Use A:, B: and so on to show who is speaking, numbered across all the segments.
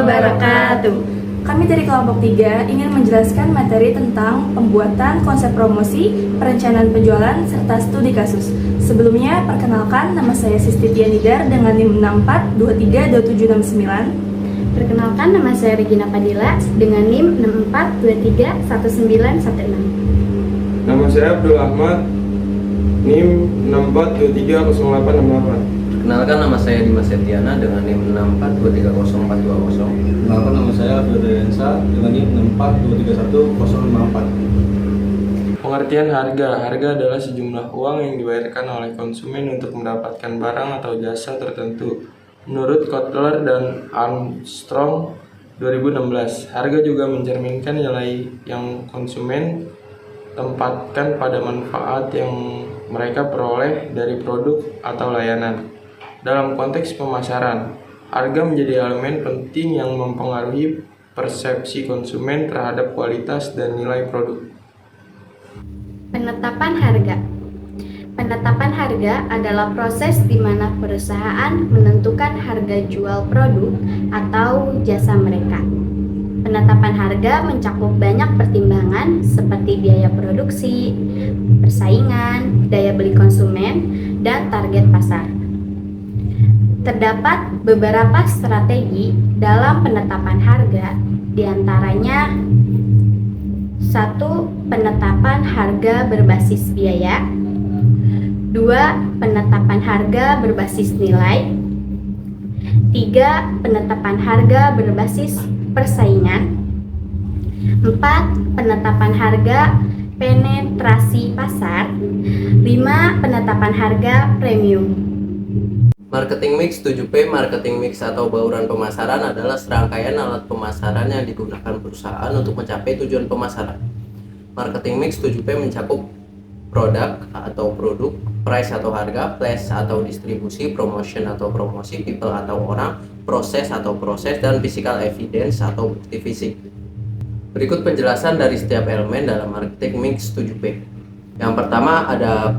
A: wabarakatuh. Kami dari kelompok 3 ingin menjelaskan materi tentang pembuatan konsep promosi, perencanaan penjualan, serta studi kasus. Sebelumnya, perkenalkan, nama saya Sisti Tianidar dengan NIM 64232769.
B: Perkenalkan, nama saya Regina Padilla dengan NIM 64231916.
C: Nama saya Abdul Ahmad, NIM 64230868.
D: Perkenalkan, nama saya Dimas Setiana dengan NIM 64230420.
E: Perkenalkan, nama saya Federensa dengan NIM 64231054.
C: Pengertian harga. Harga adalah sejumlah uang yang dibayarkan oleh konsumen untuk mendapatkan barang atau jasa tertentu. Menurut Kotler dan Armstrong 2016, harga juga mencerminkan nilai yang konsumen tempatkan pada manfaat yang mereka peroleh dari produk atau layanan. Dalam konteks pemasaran, harga menjadi elemen penting yang mempengaruhi persepsi konsumen terhadap kualitas dan nilai produk.
B: Penetapan harga. Penetapan harga adalah proses di mana perusahaan menentukan harga jual produk atau jasa mereka. Penetapan harga mencakup banyak pertimbangan seperti biaya produksi, persaingan, daya beli konsumen, dan target pasar. Terdapat beberapa strategi dalam penetapan harga, diantaranya 1. Penetapan harga berbasis biaya. 2. Penetapan harga berbasis nilai. 3. Penetapan harga berbasis persaingan. 4. Penetapan harga penetrasi pasar. 5. Penetapan harga premium.
D: Marketing mix 7P. Marketing mix atau bauran pemasaran adalah serangkaian alat pemasaran yang digunakan perusahaan untuk mencapai tujuan pemasaran. Marketing mix 7P mencakup produk atau produk, price atau harga, place atau distribusi, promotion atau promosi, people atau orang, proses atau proses, dan physical evidence atau bukti fisik. Berikut penjelasan dari setiap elemen dalam marketing mix 7P. Yang pertama ada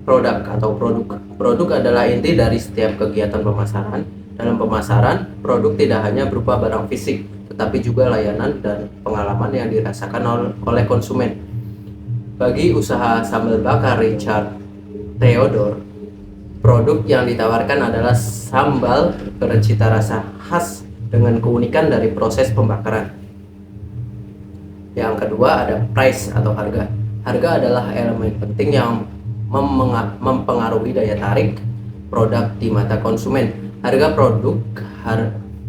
D: produk atau produk. Produk adalah inti dari setiap kegiatan pemasaran. Dalam pemasaran, produk tidak hanya berupa barang fisik, tetapi juga layanan dan pengalaman yang dirasakan oleh konsumen. Bagi usaha sambal bakar Richard Theodore, produk yang ditawarkan adalah sambal bercita rasa khas dengan keunikan dari proses pembakaran. Yang kedua ada price atau harga. Harga adalah elemen penting yang mempengaruhi daya tarik produk di mata konsumen. Harga produk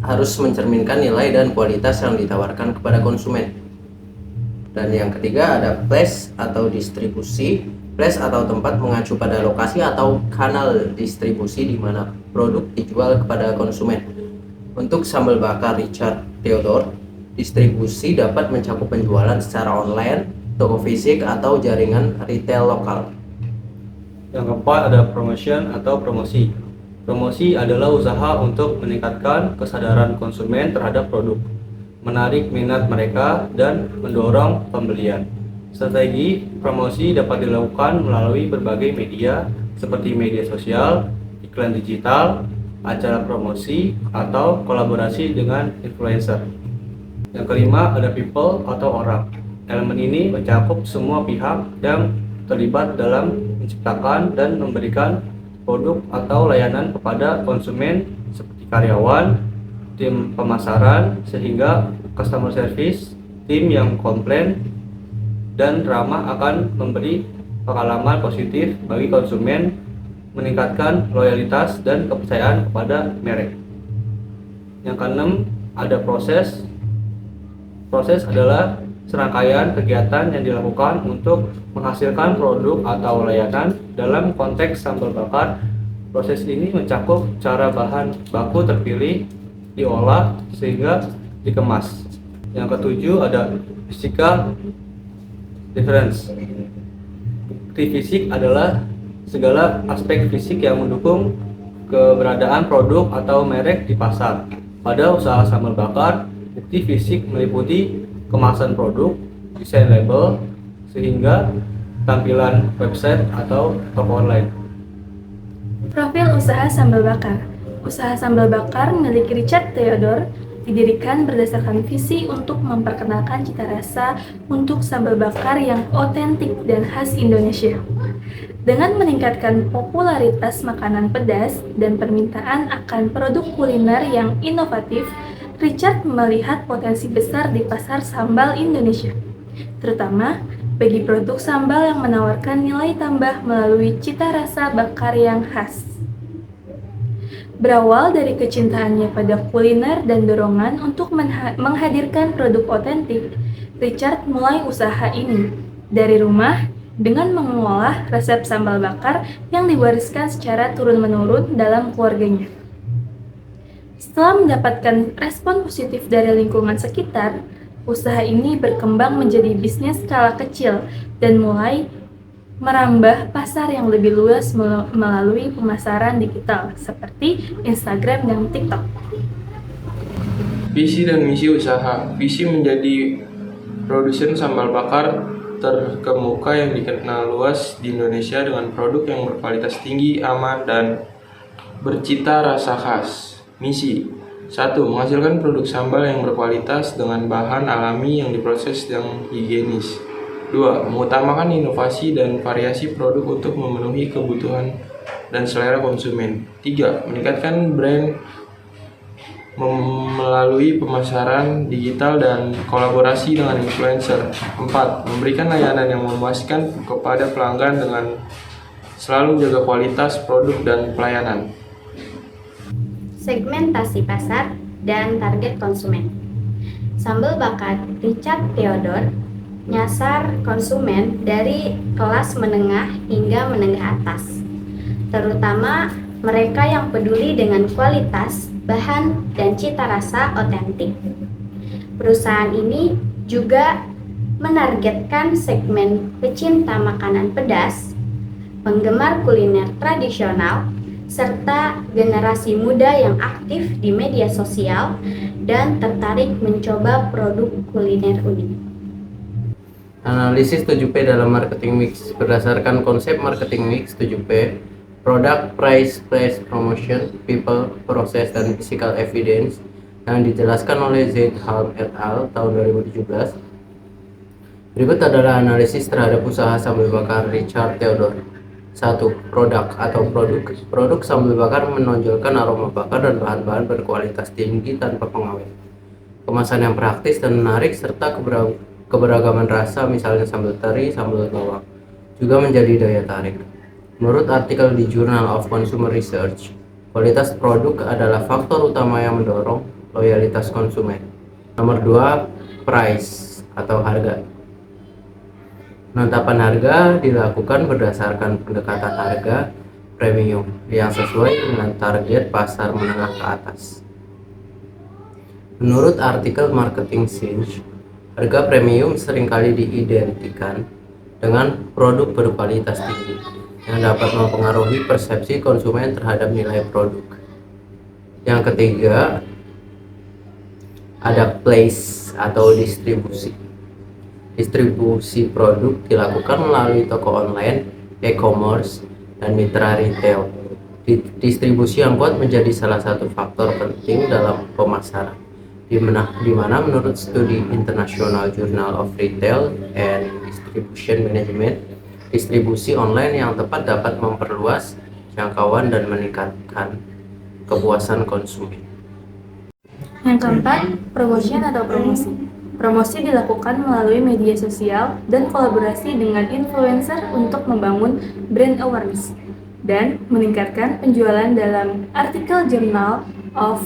D: harus mencerminkan nilai dan kualitas yang ditawarkan kepada konsumen. Dan yang ketiga ada place atau distribusi. Place atau tempat mengacu pada lokasi atau kanal distribusi di mana produk dijual kepada konsumen. Untuk sambal bakar Richard Theodore, distribusi dapat mencakup penjualan secara online, toko fisik, atau jaringan retail lokal.
E: Yang keempat ada promotion atau promosi. Promosi adalah usaha untuk meningkatkan kesadaran konsumen terhadap produk, menarik minat mereka, dan mendorong pembelian. Strategi promosi dapat dilakukan melalui berbagai media seperti media sosial, iklan digital, acara promosi, atau kolaborasi dengan influencer. Yang kelima ada people atau orang. Elemen ini mencakup semua pihak yang terlibat dalam menciptakan dan memberikan produk atau layanan kepada konsumen seperti karyawan, tim pemasaran, sehingga customer service, tim yang komplain dan ramah akan memberi pengalaman positif bagi konsumen, meningkatkan loyalitas dan kepercayaan kepada merek. Yang keenam ada proses. Proses adalah serangkaian kegiatan yang dilakukan untuk menghasilkan produk atau layanan. Dalam konteks sambal bakar, proses ini mencakup cara bahan baku terpilih, diolah, sehingga dikemas. Yang ketujuh ada physical difference. Bukti fisik adalah segala aspek fisik yang mendukung keberadaan produk atau merek di pasar. Pada usaha sambal bakar, bukti fisik meliputi kemasan produk, desain label, sehingga tampilan website atau toko online.
A: Profil usaha sambal bakar. Usaha sambal bakar milik Richard Theodore didirikan berdasarkan visi untuk memperkenalkan cita rasa untuk sambal bakar yang otentik dan khas Indonesia. Dengan meningkatkan popularitas makanan pedas dan permintaan akan produk kuliner yang inovatif, Richard melihat potensi besar di pasar sambal Indonesia, terutama bagi produk sambal yang menawarkan nilai tambah melalui cita rasa bakar yang khas. Berawal dari kecintaannya pada kuliner dan dorongan untuk menghadirkan produk otentik, Richard mulai usaha ini dari rumah dengan mengolah resep sambal bakar yang diwariskan secara turun-menurun dalam keluarganya. Setelah mendapatkan respon positif dari lingkungan sekitar, usaha ini berkembang menjadi bisnis skala kecil dan mulai merambah pasar yang lebih luas melalui pemasaran digital seperti Instagram dan TikTok.
C: Visi dan misi usaha. Visi menjadi produsen sambal bakar terkemuka yang dikenal luas di Indonesia dengan produk yang berkualitas tinggi, aman, dan bercita rasa khas. Misi 1. Menghasilkan produk sambal yang berkualitas dengan bahan alami yang diproses yang higienis. 2. Mengutamakan inovasi dan variasi produk untuk memenuhi kebutuhan dan selera konsumen. 3. Meningkatkan brand melalui pemasaran digital dan kolaborasi dengan influencer. 4. Memberikan layanan yang memuaskan kepada pelanggan dengan selalu menjaga kualitas produk dan pelayanan.
B: Segmentasi pasar dan target konsumen. Sambal bakar Richard Theodore nyasar konsumen dari kelas menengah hingga menengah atas, terutama mereka yang peduli dengan kualitas, bahan, dan cita rasa otentik. Perusahaan ini juga menargetkan segmen pecinta makanan pedas, penggemar kuliner tradisional, serta generasi muda yang aktif di media sosial dan tertarik mencoba produk kuliner unik.
D: Analisis 7P dalam marketing mix. Berdasarkan konsep marketing mix 7P, product, price, place, promotion, people, process, dan physical evidence yang dijelaskan oleh Zeithaml et al. Tahun 2017. Berikut adalah analisis terhadap usaha sambal bakar Richard Theodore. 1. Produk atau produk. Produk sambal bakar menonjolkan aroma bakar dan bahan-bahan berkualitas tinggi tanpa pengawet. Kemasan yang praktis dan menarik serta keberagaman rasa, misalnya sambal teri, sambal bawang, juga menjadi daya tarik. Menurut artikel di Journal of Consumer Research, kualitas produk adalah faktor utama yang mendorong loyalitas konsumen. Nomor 2, price atau harga. Penetapan harga dilakukan berdasarkan pendekatan harga premium yang sesuai dengan target pasar menengah ke atas. Menurut artikel Marketing Sinch, harga premium seringkali diidentikan dengan produk berkualitas tinggi yang dapat mempengaruhi persepsi konsumen terhadap nilai produk. Yang ketiga, ada place atau distribusi. Distribusi produk dilakukan melalui toko online, e-commerce, dan mitra retail. Distribusi yang kuat menjadi salah satu faktor penting dalam pemasaran, di mana menurut studi International Journal of Retail and Distribution Management, distribusi online yang tepat dapat memperluas jangkauan dan meningkatkan kepuasan konsumen.
A: Yang keempat, promotion atau promosi. Promosi dilakukan melalui media sosial dan kolaborasi dengan influencer untuk membangun brand awareness dan meningkatkan penjualan. Dalam artikel Journal of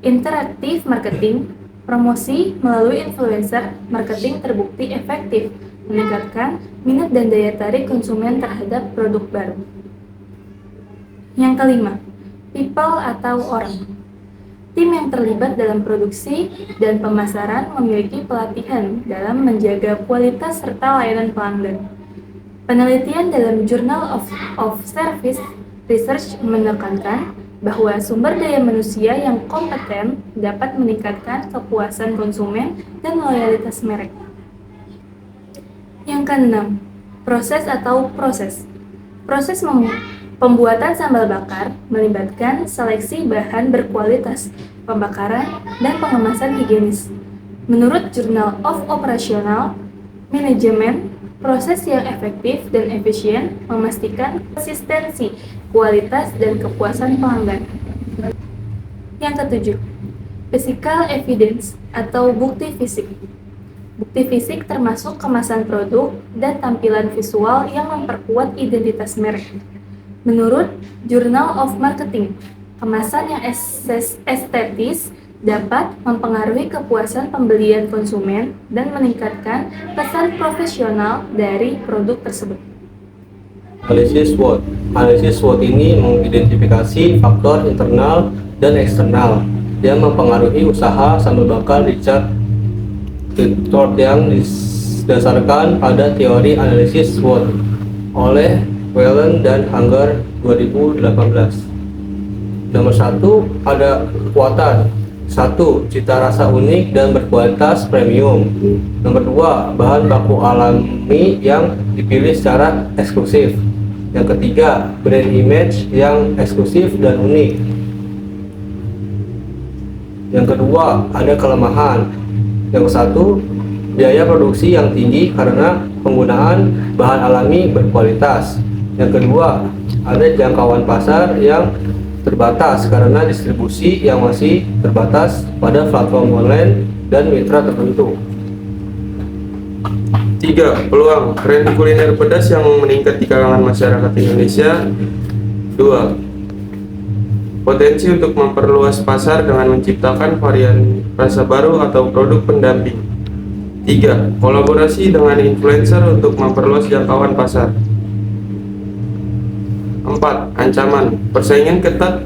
A: Interactive Marketing, promosi melalui influencer marketing terbukti efektif meningkatkan minat dan daya tarik konsumen terhadap produk baru. Yang kelima, people atau orang. Tim yang terlibat dalam produksi dan pemasaran memiliki pelatihan dalam menjaga kualitas serta layanan pelanggan. Penelitian dalam Journal of Service Research menekankan bahwa sumber daya manusia yang kompeten dapat meningkatkan kepuasan konsumen dan loyalitas merek. Yang keenam, proses atau proses. Proses pembuatan sambal bakar melibatkan seleksi bahan berkualitas pembakaran, dan pengemasan higienis. Menurut Journal of Operational Management, proses yang efektif dan efisien memastikan konsistensi, kualitas, dan kepuasan pelanggan. Yang ketujuh, physical evidence atau bukti fisik. Bukti fisik termasuk kemasan produk dan tampilan visual yang memperkuat identitas merek. Menurut Journal of Marketing, kemasan yang estetis dapat mempengaruhi kepuasan pembelian konsumen dan meningkatkan pesan profesional dari produk tersebut.
E: Analisis SWOT. Analisis SWOT ini mengidentifikasi faktor internal dan eksternal yang mempengaruhi usaha sambal bakar Richard Thorpe yang didasarkan pada teori analisis SWOT oleh Whelan dan Hanger 2018. Nomor 1 ada kekuatan. 1. Cita rasa unik dan berkualitas premium. Nomor 2. Bahan baku alami yang dipilih secara eksklusif. Yang ketiga, brand image yang eksklusif dan unik. Yang kedua, ada kelemahan. Yang satu, biaya produksi yang tinggi karena penggunaan bahan alami berkualitas. Yang kedua, ada jangkauan pasar yang terbatas karena distribusi yang masih terbatas pada platform online dan mitra tertentu.
C: 3. Peluang tren kuliner pedas yang meningkat di kalangan masyarakat Indonesia. 2. Potensi untuk memperluas pasar dengan menciptakan varian rasa baru atau produk pendamping. 3. Kolaborasi dengan influencer untuk memperluas jangkauan pasar. 4. Ancaman persaingan ketat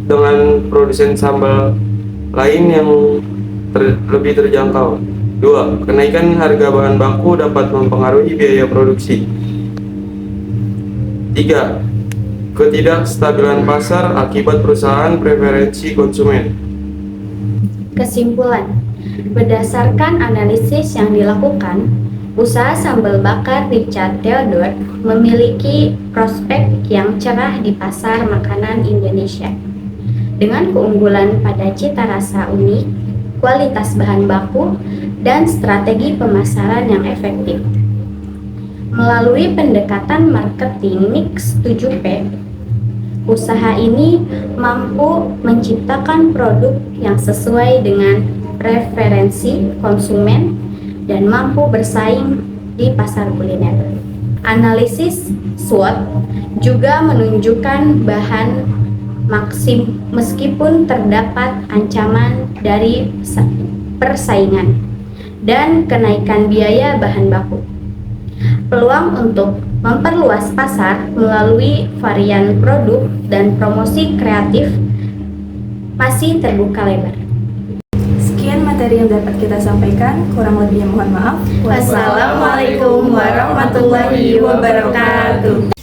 C: dengan produsen sambal lain yang lebih terjangkau. 2. Kenaikan harga bahan baku dapat mempengaruhi biaya produksi. 3. Ketidakstabilan pasar akibat perusahaan preferensi konsumen.
B: Kesimpulan, berdasarkan analisis yang dilakukan, usaha sambal bakar Richard Theodore memiliki prospek yang cerah di pasar makanan Indonesia. Dengan keunggulan pada cita rasa unik, kualitas bahan baku, dan strategi pemasaran yang efektif. Melalui pendekatan marketing mix 7P, usaha ini mampu menciptakan produk yang sesuai dengan preferensi konsumen dan mampu bersaing di pasar kuliner. Analisis SWOT juga menunjukkan bahan meskipun terdapat ancaman dari persaingan dan kenaikan biaya bahan baku. Peluang untuk memperluas pasar melalui varian produk dan promosi kreatif masih terbuka lebar.
A: Sekian materi yang dapat kita sampaikan, kurang lebihnya mohon maaf.
B: Wassalamualaikum warahmatullahi wabarakatuh.